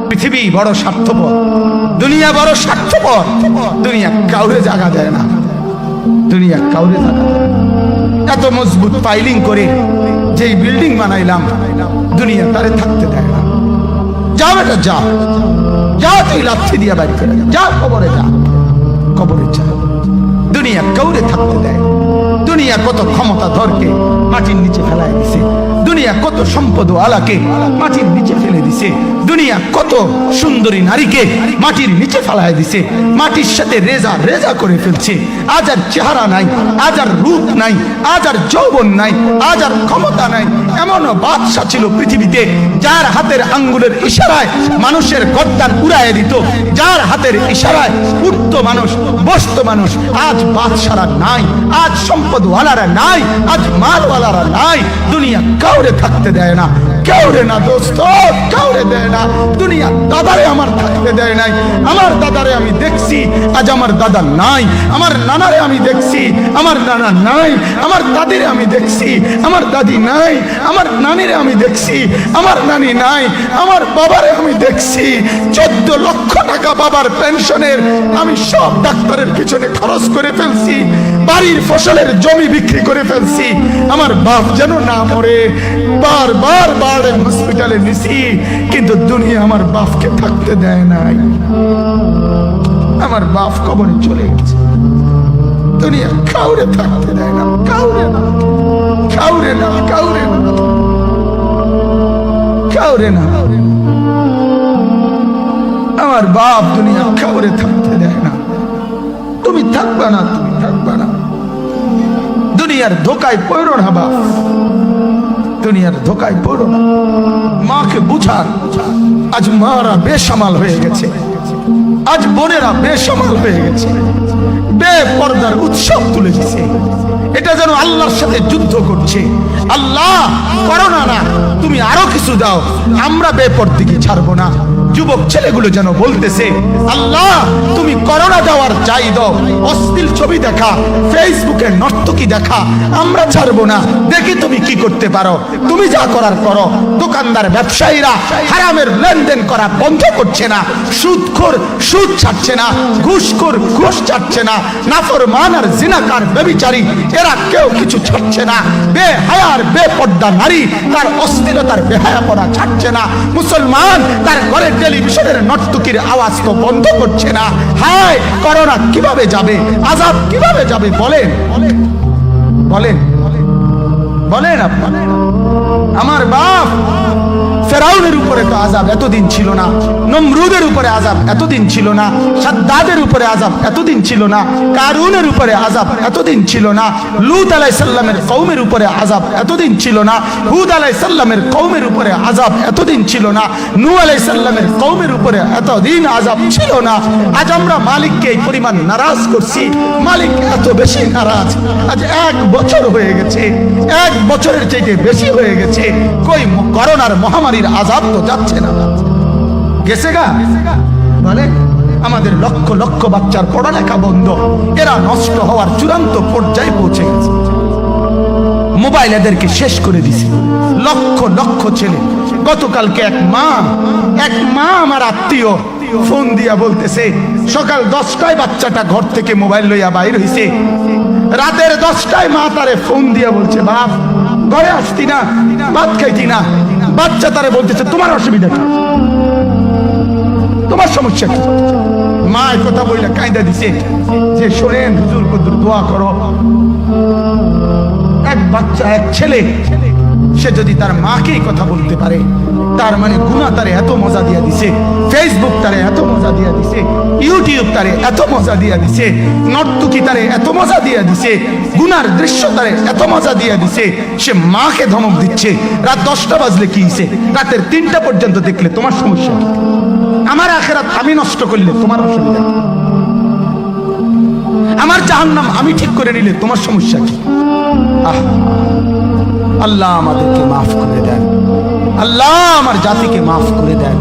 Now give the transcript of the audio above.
পৃথিবী বড় স্বার্থপর, দুনিয়া বড় স্বার্থপর। দুনিয়া কাউরে জায়গা দেয় না, দুনিয়া কাউরে জায়গা দেয় না। এত মজবুত পাইলিং করে যেই বিল্ডিং বানাইলাম, দুনিয়া তারে থাকতে দেয় না। যা বেটা যা, যা তুই লাথি দিয়া বাড়ি করে যা, কবরে যা, কবরে যা। দুনিয়া কাউরে থাকতে দেয়। দুনিয়া কত ক্ষমতা ধরকে মাটির নিচে ফেলায় দিছে, দুনিয়া কত সম্পদ আলাকে মাটির নিচে ফেলে দিছে, দুনিয়া কত সুন্দরী নারীকে মাটির নিচে ফেলায় দিছে, মাটির সাথে রেজা রেজা করে ফেলছে। আজ আর চেহারা নাই, আজ আর রূপ নাই, আজ আর যৌবন নাই, আজ আর ক্ষমতা নাই। এমনও বাদশা ছিল পৃথিবীতে যার হাতের আঙ্গুলের ইশারায় মানুষের গর্দান উড়াইয়া দিত, যার হাতের ইশারায় উঠত মানুষ, বসত মানুষ। আজ বাদশারা নাই, আজ সম্পদওয়ালারা নাই, আজ মালওয়ালারা নাই। দুনিয়া কাউরে থাকতে দেয় না, কাউরে না দোস্ত, কাউরে দেয় না। দুনিয়া দাদারে আমার থাকতে দেয় নাই। আমার দাদারে আমি দেখছি, আজ আমার দাদা নাই। আমার নানারে আমি দেখছি, আমার নানা নাই। আমার দাদিরে আমি দেখছি, আমার দাদি নাই। আমার নানিরে আমি দেখছি, আমার নানি নাই। আমার বাবারে আমি দেখছি, 14 লক্ষ টাকা বাবার পেনশনের আমি সব ডাক্তারের পিছনে খরচ করে ফেলছি, বাড়ির ফসলের জমি বিক্রি করে ফেলছি। আমার বাপ যেন না মরে বারবার বারে হসপিটালে নিছি, কিন্তু দুনিয়া আমার বাপকে থাকতে দেয় নাই। আমার বাপ কবরে চলে গেছে। দুনিয়া কাউরে থাকতে দেয় না, কাউরে না, কাউরে না, কাউরে না, কাউরে না। আমার বাপ দুনিয়া কাউরে থাকতে দেয় না। তুমি থাকবা না, তুমি থাকবা না। দুনিয়ার ধোকায় পড়ো না বাপ, দুনিয়ার ধোকায় পড়ো না। মাকে বুঝান, আজ মারা বেসামাল হয়ে গেছে, আজ বোনেরা বেসামাল হয়ে গেছে, বেপরদার উৎসব তুলে দিছে। এটা যেন আল্লাহর সাথে যুদ্ধ করছে। আল্লাহ করোনা না, তুমি আরো কিছু দাও, আমরা বেপরদিকে ছাড়বো না। যুবক ছেলেগুলো যেন বলতেছে, আল্লাহ তুমি করোনা দেওয়ার চাই দাও, অশ্লীল ছবি দেখা, ফেসবুকে নর্তকী দেখা, আমরা ছাড়বো না। দেখি তুমি কি করতে পারো, তুমি যা করার করো। দোকানদার ব্যবসায়ীরা হারামের লেনদেন করা বন্ধ করছে না, সুদখোর সুদ ছাড়ছে না, ঘুষখোর ঘুষ ছাড়ছে না, নাফরমান আর জিনাকার ব্যভিচারী এরা কেউ কিছু ছাড়ছে না। বেহায়ার বেপর্দা নারী তার অশ্লীলতার বেহায়াপনা ছাড়ছে না। মুসলমান তার ঘরের টেলিভিশনের নর্তকীর আওয়াজ তো বন্ধ করছে না। হায় করোনা কিভাবে যাবে, আযাব কিভাবে যাবে বলেন, বলেন, বলেন আপনি। আমার বাপ ফেরাউনের উপরে তো আযাব এতদিন ছিল না, নমরুদের উপরে আযাব এতদিন ছিল না, সাদ্দাদের উপরে আযাব এতদিন ছিল না, কারুনের উপরে আযাব এতদিন ছিল না, লূত আলাইহিস সালামের কওমের উপরে আযাব এতদিন ছিল না, হুদ আলাইহিস সালামের কওমের উপরে আযাব এতদিন ছিল না, নূহ আলাইহিস সালামের কওমের উপরে এতদিন আযাব ছিল না। আজ আমরা মালিককে এই পরিমাণ নারাজ করছি, মালিক এত বেশি নারাজ। আজ 1 বছর হয়ে গেছে, 1 বছরের চাইতে বেশি হয়ে গেছে, কই করোনার মহামারী আযাব তো যাচ্ছে না, গেছে গা বলে। আমাদের লক্ষ লক্ষ বাচ্চার পড়ালেখা বন্ধ, এরা নষ্ট হওয়ার চূড়ান্ত পর্যায়ে পৌঁছে গেছে। মোবাইল এদেরকে শেষ করে দিছে, লক্ষ লক্ষ ছেলে। গতকালকে এক মা আমার আত্মীয় ফোন দিয়া বলতেছে, সকাল 10টায় বাচ্চাটা ঘর থেকে মোবাইল লইয়া বাইর হইছে, রাতের 10টায় মা তারে ফোন দিয়া বলছে, বাপ ঘরে আসতি না, ভাত খাইতি না। বাচ্চা তারে বলতেছে, তোমার অসুবিধা কি, তোমার সমস্যা কি? মা এই কথা বইলা কাঁদা দিছে যে, শোনেন হুজুর কদ্দুর দোয়া করো। এক বাচ্চা, এক ছেলে, সে যদি তার মাকে কথা বলতে পারে, তার মানে গুনাহ তারে এত মজা দিয়া দিছে, ফেসবুক তারে এত মজা দিয়া দিছে, ইউটিউব তারে এত মজা দিয়া দিছে, নর্তকী তারে এত মজা দিয়া দিছে, গুনার দৃশ্য তারে এত মজা দিয়া দিছে, সে মাকে ধমক দিচ্ছে। রাত 10টা বাজলে কি হইছে, রাতের 3টা পর্যন্ত দেখলে তোমার সমস্যা, আমার আখিরাত আমি নষ্ট করলে তোমার অসুবিধা, আমার জাহান্নাম আমি ঠিক করে নিলে তোমার সমস্যা কি? আল্লাহ আমাদেরকে মাফ করে দেন, আল্লাহ আমার জাতিকে মাফ করে দেন।